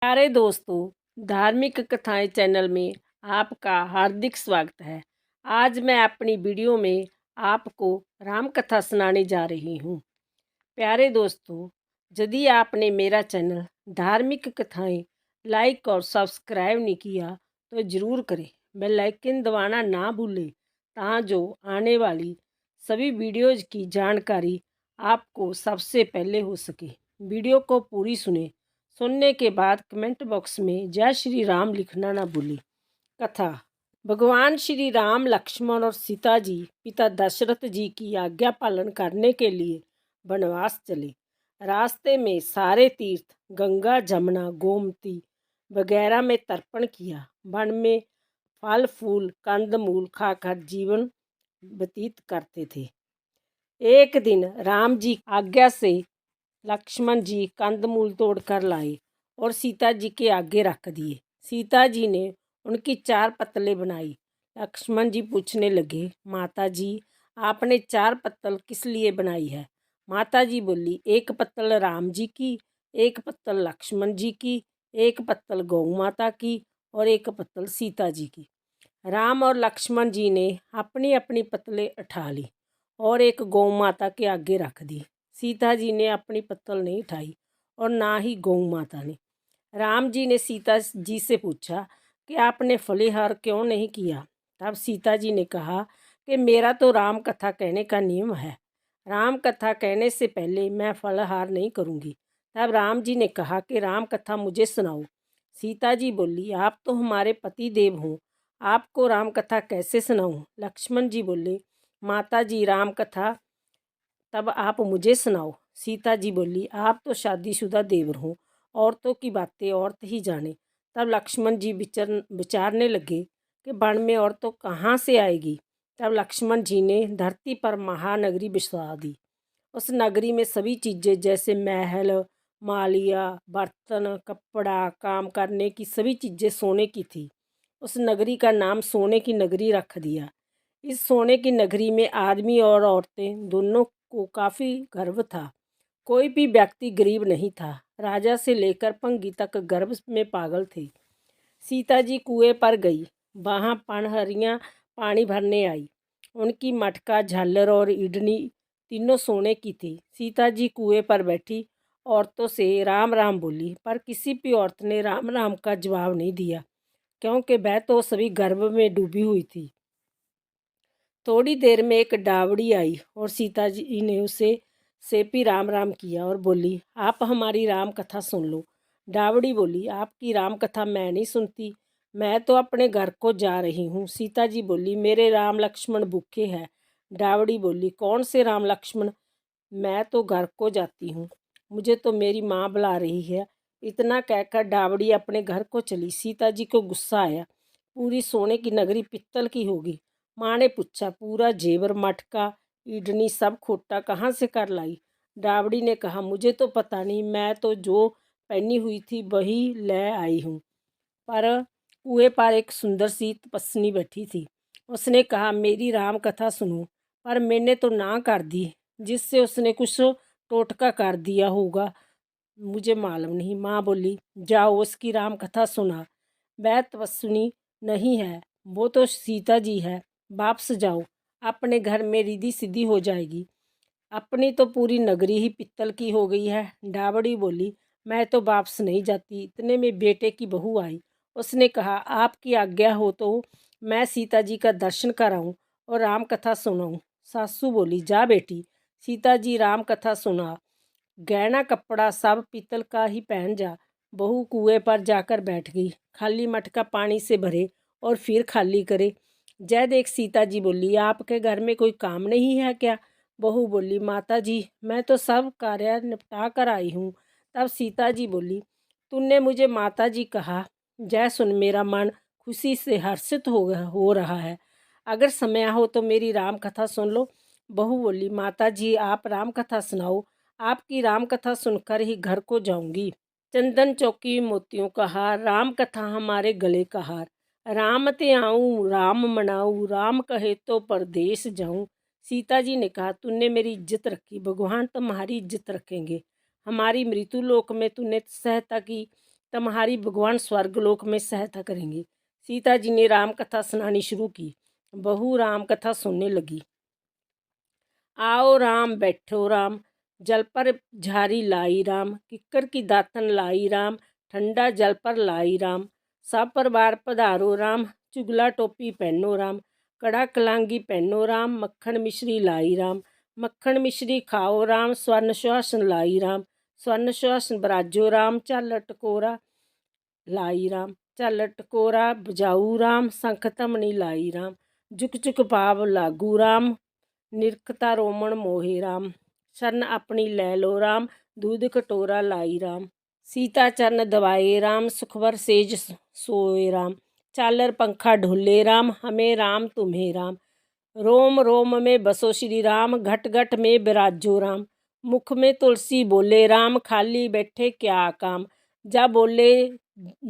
प्यारे दोस्तों, धार्मिक कथाएं चैनल में आपका हार्दिक स्वागत है। आज मैं अपनी वीडियो में आपको राम कथा सुनाने जा रही हूँ। प्यारे दोस्तों, यदि आपने मेरा चैनल धार्मिक कथाएं लाइक और सब्सक्राइब नहीं किया तो ज़रूर करें। बेल आइकन दबाना ना भूलें ताकि आने वाली सभी वीडियोज़ की जानकारी आपको सबसे पहले हो सके। वीडियो को पूरी सुने। सुनने के बाद कमेंट बॉक्स में जय श्री राम लिखना ना भूलें। कथा। भगवान श्री राम, लक्ष्मण और सीता जी पिता दशरथ जी की आज्ञा पालन करने के लिए वनवास चले। रास्ते में सारे तीर्थ गंगा, जमुना, गोमती वगैरह में तर्पण किया। वन में फल फूल कंदमूल खाकर जीवन व्यतीत करते थे। एक दिन राम जी आज्ञा से लक्ष्मण जी कंदमूल तोड़कर लाए और सीता जी के आगे रख दिए। सीता जी ने उनकी 4 पत्तलें बनाई। लक्ष्मण जी पूछने लगे, माता जी आपने 4 पत्तल किस लिए बनाई है? माता जी बोली, एक पत्तल राम जी की, एक पत्तल लक्ष्मण जी की, एक पत्तल गौ माता की और एक पत्तल सीता जी की। राम और लक्ष्मण जी ने अपनी अपनी पत्तलें उठा ली और एक गौ माता के आगे रख दी। सीता जी ने अपनी पत्तल नहीं उठाई और ना ही गौ माता ने। राम जी ने सीता जी से पूछा कि आपने फलीहार क्यों नहीं किया? तब सीता जी ने कहा कि मेरा तो राम कथा कहने का नियम है। राम कथा कहने से पहले मैं फलहार नहीं करूँगी। तब राम जी ने कहा कि राम कथा मुझे सुनाओ। सीता जी बोली, आप तो हमारे पति देव हों, आपको राम कथा कैसे सुनाऊँ? लक्ष्मण जी बोले, माता जी राम कथा तब आप मुझे सुनाओ। सीता जी बोली, आप तो शादीशुदा देवर हो, औरतों की बातें औरत ही जाने। तब लक्ष्मण जी विचारने लगे कि वन में औरतों कहाँ से आएगी। तब लक्ष्मण जी ने धरती पर महानगरी बसा दी। उस नगरी में सभी चीज़ें जैसे महल, मालिया, बर्तन, कपड़ा, काम करने की सभी चीज़ें सोने की थी। उस नगरी का नाम सोने की नगरी रख दिया। इस सोने की नगरी में आदमी और औरतें दोनों को काफ़ी गर्व था। कोई भी व्यक्ति गरीब नहीं था। राजा से लेकर पंगी तक गर्व में पागल थे। सीता जी कुएं पर गई। वहाँ पनहरियाँ पानी भरने आई। उनकी मटका, झालर और इडनी तीनों सोने की थी। सीता जी कुएं पर बैठी औरतों से राम राम बोली, पर किसी भी औरत ने राम राम का जवाब नहीं दिया, क्योंकि वह तो सभी गर्व में डूबी हुई थी। थोड़ी देर में एक डावड़ी आई और सीता जी ने उसे से भी राम राम किया और बोली, आप हमारी राम कथा सुन लो। डावड़ी बोली, आपकी राम कथा मैं नहीं सुनती, मैं तो अपने घर को जा रही हूँ। सीता जी बोली, मेरे राम लक्ष्मण भूखे हैं। डावड़ी बोली, कौन से राम लक्ष्मण? मैं तो घर को जाती हूँ, मुझे तो मेरी माँ बुला रही है। इतना कहकर डावड़ी अपने घर को चली। सीता जी को गुस्सा आया। पूरी सोने की नगरी पित्तल की होगी। माँ ने पूछा, पूरा जेवर, मटका, इडनी सब खोटा कहाँ से कर लाई? डावड़ी ने कहा, मुझे तो पता नहीं, मैं तो जो पहनी हुई थी वही ले आई हूँ। पर कुएं पर एक सुंदर सी तपस्विनी बैठी थी। उसने कहा, मेरी राम कथा सुनो। पर मैंने तो ना कर दी, जिससे उसने कुछ टोटका कर दिया होगा, मुझे मालूम नहीं। माँ बोली, जाओ उसकी राम कथा सुना। वह तपस्विनी नहीं है, वो तो सीता जी है। वापस जाओ, अपने घर में रिद्धि सिद्धि हो जाएगी। अपनी तो पूरी नगरी ही पित्तल की हो गई है। डावड़ी बोली, मैं तो वापस नहीं जाती। इतने में बेटे की बहू आई। उसने कहा, आपकी आज्ञा हो तो मैं सीता जी का दर्शन कराऊं और राम कथा सुनाऊं। सासू बोली, जा बेटी। सीता जी राम कथा सुना। गहना कपड़ा सब पीतल का ही पहन जा। बहू कुएं पर जाकर बैठ गई। खाली मटका पानी से भरे और फिर खाली करे। जय देख सीता जी बोली, आपके घर में कोई काम नहीं है क्या? बहू बोली, माता जी मैं तो सब कार्य निपटा कर आई हूँ। तब सीता जी बोली, तूने मुझे माता जी कहा। जय सुन, मेरा मन खुशी से हर्षित हो रहा है। अगर समय हो तो मेरी राम कथा सुन लो। बहू बोली, माता जी आप राम कथा सुनाओ, आपकी राम कथा सुनकर ही घर को जाऊंगी। चंदन चौकी मोतियों का हार, राम कथा हमारे गले का हार। राम ते आऊँ राम मनाऊँ, राम कहे तो परदेश जाऊँ। सीता जी ने कहा, तूने मेरी इज्जत रखी, भगवान तुम्हारी इज्जत रखेंगे। हमारी मृत्यु लोक में तूने सहायता की, तुम्हारी भगवान स्वर्गलोक में सहायता करेंगे। सीता जी ने राम कथा सुनानी शुरू की। बहू राम कथा सुनने लगी। आओ राम बैठो राम, जल पर झारी लाई राम, किक्कर की दातन लाई राम, ठंडा जल पर लाई राम, सब परिवार पधारो राम, चुगला टोपी पहनो राम, कड़ा कलांगी पहनो राम, मक्खन मिश्री लाई राम, मक्खन मिश्री खाओ राम, स्वर्ण सुहासन लाई राम, स्वर्ण सुहासन बराजो राम, झल टकोरा लाई राम, झल टकोरा बजाऊ राम, शंख धमनी लाई राम, झुक झुक पाव लागू राम, निरखता रोमन मोहे राम, शरण अपनी लै लो राम, दूध कटोरा लाई राम, सीता चरण दबाए राम, सुखवर सेज सोए राम, चालर पंखा ढोले राम, हमें राम तुम्हें राम, रोम रोम में बसो श्री राम, घट घट में विराजो राम, मुख में तुलसी बोले राम, खाली बैठे क्या काम, जब बोले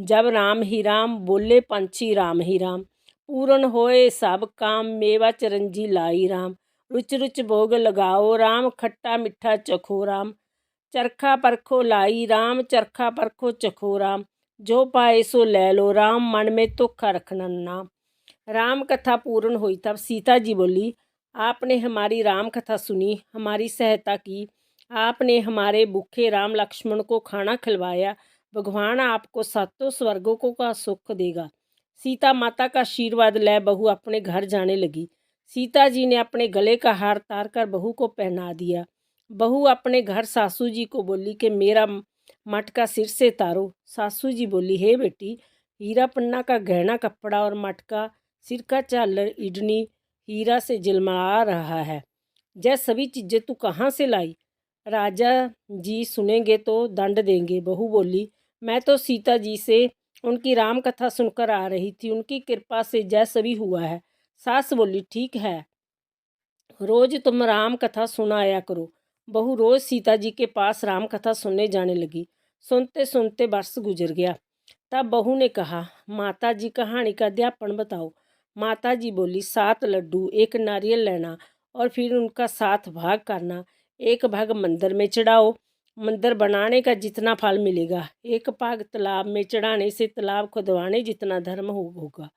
जब राम ही राम, बोले पंछी राम ही राम, पूर्ण होए सब काम, मेवा चिरंजी लाई राम, रुच रुच भोग लगाओ राम, खट्टा मिठा चखो राम, चरखा परखो लाई राम, चरखा परखो चखो राम, जो पाए सो ले लो राम, मन में धोखा रखना नाम। राम कथा पूर्ण हुई तब सीता जी बोली, आपने हमारी राम कथा सुनी, हमारी सहायता की, आपने हमारे भूखे राम लक्ष्मण को खाना खिलवाया, भगवान आपको सातों स्वर्गों को का सुख देगा। सीता माता का आशीर्वाद ले बहू अपने घर जाने लगी। सीता जी ने अपने गले का हार तार कर बहू को पहना दिया। बहू अपने घर सासू जी को बोली कि मेरा मटका सिर से तारो। सासू जी बोली, हे बेटी, हीरा पन्ना का गहना कपड़ा और मटका, सिर का झालर इडनी हीरा से जलमला रहा है, यह सभी चीज़ें तू कहाँ से लाई? राजा जी सुनेंगे तो दंड देंगे। बहू बोली, मैं तो सीता जी से उनकी राम कथा सुनकर आ रही थी, उनकी कृपा से जय सभी हुआ है। सास बोली, ठीक है, रोज तुम राम कथा सुनाया करो। बहू रोज सीता जी के पास राम कथा सुनने जाने लगी। सुनते सुनते वर्ष गुजर गया। तब बहू ने कहा, माता जी कहानी का अध्यापन बताओ। माता जी बोली, 7 लड्डू, 1 नारियल लेना और फिर उनका 7 भाग करना। 1 भाग मंदिर में चढ़ाओ, मंदिर बनाने का जितना फल मिलेगा। 1 भाग तालाब में चढ़ाने से तालाब खुदवाने जितना धर्म होगा।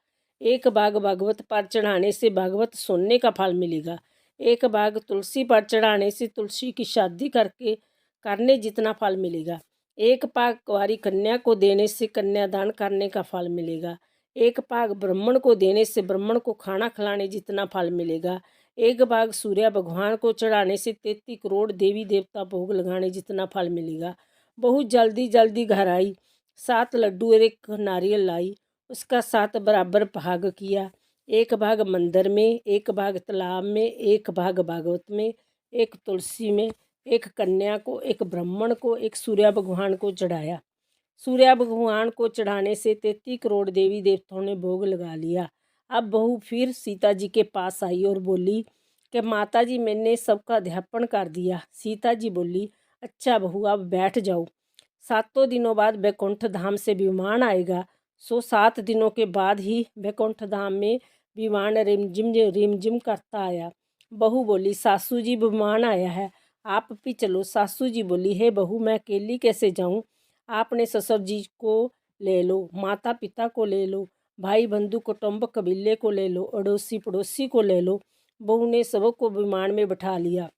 1 भाग भागवत पर चढ़ाने से भागवत सुनने का फल मिलेगा। 1 भाग तुलसी पर चढ़ाने से तुलसी की शादी करने जितना फल मिलेगा। 1 भाग कुंवारी कन्या को देने से कन्यादान करने का फल मिलेगा। 1 भाग ब्राह्मण को देने से ब्राह्मण को खाना खिलाने जितना फल मिलेगा। 1 भाग सूर्य भगवान को चढ़ाने से 33 करोड़ देवी देवता भोग लगाने जितना फल मिलेगा। बहुत जल्दी जल्दी घर आई, 7 लड्डू और 1 नारियल लाई, उसका 7 बराबर भाग किया। 1 भाग मंदिर में, 1 भाग तालाब में, 1 भाग भागवत में, 1 तुलसी में, 1 कन्या को, 1 ब्राह्मण को, 1 सूर्य भगवान को चढ़ाया। सूर्य भगवान को चढ़ाने से 33 करोड़ देवी देवताओं ने भोग लगा लिया। अब बहू फिर सीता जी के पास आई और बोली कि माता जी, मैंने सबका अध्यापन कर दिया। सीता जी बोली, अच्छा बहू, अब बैठ जाओ। 7 दिनों बाद बैकुंठ धाम से विमान आएगा। 7 दिनों के बाद ही बैकुंठ धाम में विमान रिमझिम करता आया। बहू बोली, सासू जी विमान आया है, आप भी चलो। सासू जी बोली, हे बहू, मैं अकेली कैसे जाऊं? आपने ससुर जी को ले लो, माता पिता को ले लो, भाई बंधु कुटुंब कबीले को ले लो, अड़ोसी पड़ोसी को ले लो। बहू ने सबको विमान में बिठा लिया।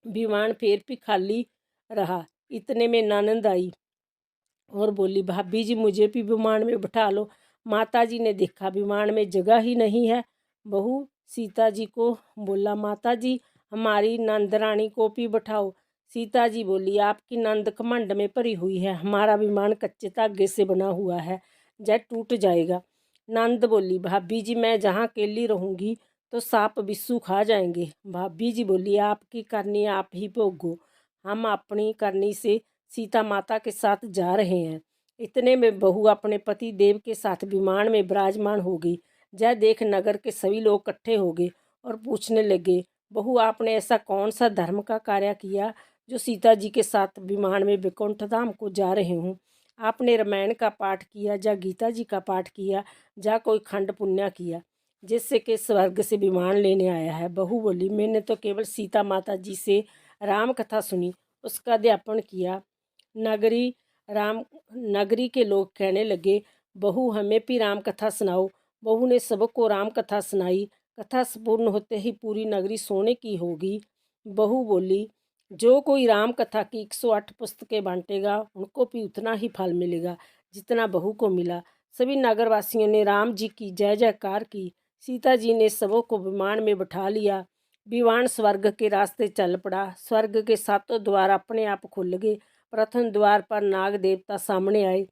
विमान फिर भी खाली रहा। इतने में ननद आई और बोली, भाभी जी, मुझे भी विमान में बिठा लो। माता जी ने देखा विमान में जगह ही नहीं है। बहू सीता जी को बोला, माता जी, हमारी नंद रानी को भी बिठाओ। सीता जी बोली, आपकी नंद घमंड में भरी हुई है, हमारा विमान कच्चे धागे से बना हुआ है, जय टूट जाएगा। नंद बोली, भाभी जी, मैं जहाँ अकेली रहूँगी तो सांप बिच्छू खा जाएंगे। भाभी जी बोली, आपकी करनी आप ही भोगो, हम अपनी करनी से सीता माता के साथ जा रहे हैं। इतने में बहू अपने पति देव के साथ विमान में विराजमान हो गई। जय देख नगर के सभी लोग इकट्ठे हो गए और पूछने लगे, बहू, आपने ऐसा कौन सा धर्म का कार्य किया जो सीता जी के साथ विमान में वैकुंठ धाम को जा रहे हूँ? आपने रामायण का पाठ किया, या गीता जी का पाठ किया, या कोई खंड पुण्य किया जिससे कि स्वर्ग से विमान लेने आया है? बहू बोली, मैंने तो केवल सीता माता जी से राम कथा सुनी, उसका अध्यापन किया। नगरी राम नगरी के लोग कहने लगे, बहू हमें भी राम कथा सुनाओ। बहू ने सबको राम कथा सुनाई। कथा पूर्ण होते ही पूरी नगरी सोने की होगी। बहू बोली, जो कोई राम कथा की 108 पुस्तकें बांटेगा उनको भी उतना ही फल मिलेगा जितना बहू को मिला। सभी नगरवासियों ने राम जी की जय जयकार की। सीता जी ने सबों को विमान में बिठा लिया। विमान स्वर्ग के रास्ते चल पड़ा। स्वर्ग के सातों द्वार अपने आप खुल गए। प्रथम द्वार पर नाग देवता सामने आए।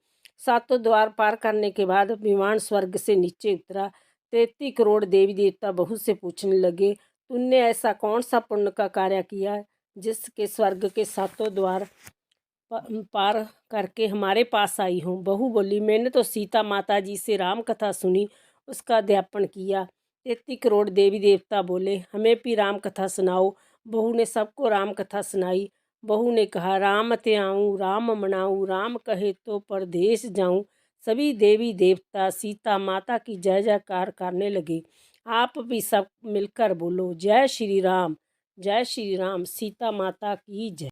सातों द्वार पार करने के बाद विमान स्वर्ग से नीचे उतरा। 33 करोड़ देवी देवता बहू से पूछने लगे, तुमने ऐसा कौन सा पुण्य का कार्य किया जिसके स्वर्ग के सातों द्वार पार करके हमारे पास आई हूँ। बहू बोली, मैंने तो सीता माता जी से राम कथा सुनी, उसका अध्यापन किया। 33 करोड़ देवी देवता बोले, हमें भी राम कथा सुनाओ। बहू ने सबको राम कथा सुनाई। बहू ने कहा, राम त्याऊँ राम मनाऊँ, राम कहे तो परदेश जाऊँ। सभी देवी देवता सीता माता की जय जयकार करने लगे। आप भी सब मिलकर बोलो, जय श्री राम, जय श्री राम, सीता माता की जय।